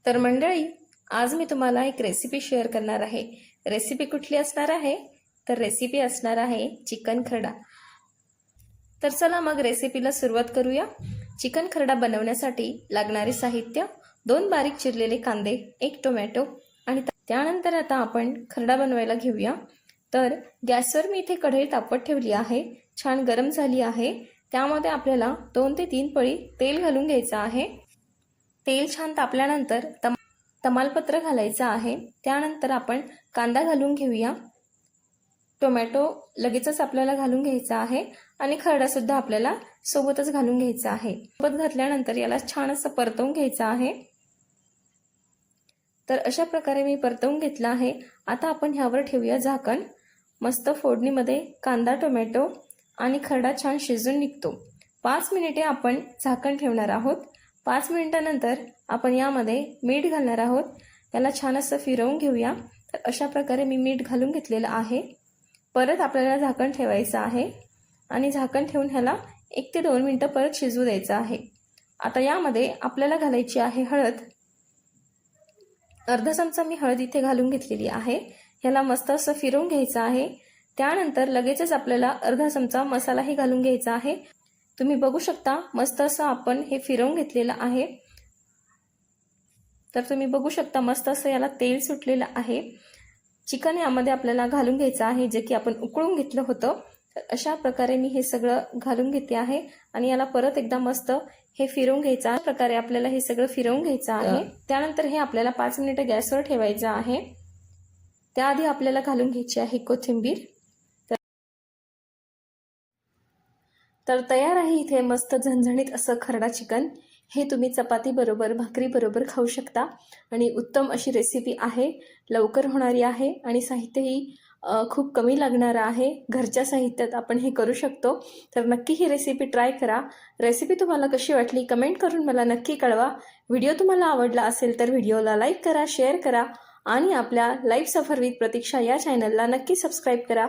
तर मंडळी, आज मी तुम्हाला एक रेसिपी शेअर करणार आहे। रेसिपी कुठली असणार आहे? तर रेसिपी असणार आहे चिकन खरडा। तर चला मग रेसिपीला सुरुवात करूया। चिकन खरडा बनवण्यासाठी लागणारे साहित्य: 2 बारीक चिरलेले कांदे, 1 टोमॅटो आणि त्यानंतर आता आपण खरडा बनवायला घेऊया। तर गॅसवर मी इथे कढई तापत ठेवली आहे, छान गरम झाली आहे। त्यामध्ये आपल्याला 2 ते 3 पळी तेल घालून घ्यायचं आहे। तेल छान तापल्यानंतर तमालपत्र घालायचं आहे। त्यानंतर आपण कांदा घालून घेऊया, टोमॅटो लगेचच आपल्याला घालून घ्यायचा आहे आणि खरडा सुद्धा आपल्याला सोबतच घालून घ्यायचा आहे। सोबत घातल्यानंतर याला छान असं परतवून घ्यायचं आहे। तर अशा प्रकारे मी परतवून घेतला आहे। आता आपण ह्यावर ठेवूया झाकण। मस्त फोडणीमध्ये कांदा, टोमॅटो आणि खरडा छान शिजून निघतो। 5 मिनिटे आपण झाकण ठेवणार आहोत। 5 मिनिटांनंतर आपण यामध्ये मीठ घालणार आहोत। याला छान असं फिरवून घेऊया। तर अशा प्रकारे मी मीठ घालून घेतलेलं आहे। परत आपल्याला झाकण ठेवायचं आहे आणि झाकण ठेवून ह्याला 1 ते 2 मिनिटं परत शिजू द्यायचं आहे। आता यामध्ये आपल्याला घालायची आहे हळद। अर्धा चमचा मी हळद इथे घालून घेतलेली आहे। ह्याला मस्त असं फिरवून घ्यायचं आहे। त्यानंतर लगेचच आपल्याला अर्धा चमचा मसालाही घालून घ्यायचा आहे। तुम्ही बघू शकता मस्त असं आपण हे फिरवून घेतलेलं आहे। तर तुम्ही बघू शकता मस्त असं याला तेल सुटलेलं आहे। चिकन यामध्ये आपल्याला घालून घ्यायचं आहे, जे की आपण उकळून घेतलं होतं। तर अशा प्रकारे मी हे सगळं घालून घेते आहे आणि याला परत एकदा मस्त हे फिरवून घ्यायचं आहे। अशा प्रकारे आपल्याला हे सगळं फिरवून घ्यायचं आहे। त्यानंतर हे आपल्याला 5 मिनिटं गॅसवर ठेवायचं आहे। त्याआधी आपल्याला घालून घ्यायची आहे कोथिंबीर। तर तयार आहे इथे मस्त झणझणीत असं खरडा चिकन। हे तुम्ही चपाती बरोबर, भाकरी बरोबर खाऊ शकता आणि उत्तम अशी रेसिपी आहे। लवकर होणारी आहे आणि साहित्यही खूप कमी लागणार आहे। घरच्या साहित्यात आपण हे करू शकतो। तर नक्की ही रेसिपी ट्राय करा। रेसिपी तुम्हाला कशी वाटली कमेंट करून मला नक्की कळवा। व्हिडिओ तुम्हाला आवडला असेल तर व्हिडिओला लाईक करा, शेअर करा आणि आपल्या लाईफ सफर विथ प्रतीक्षा या चॅनलला नक्की सबस्क्राईब करा।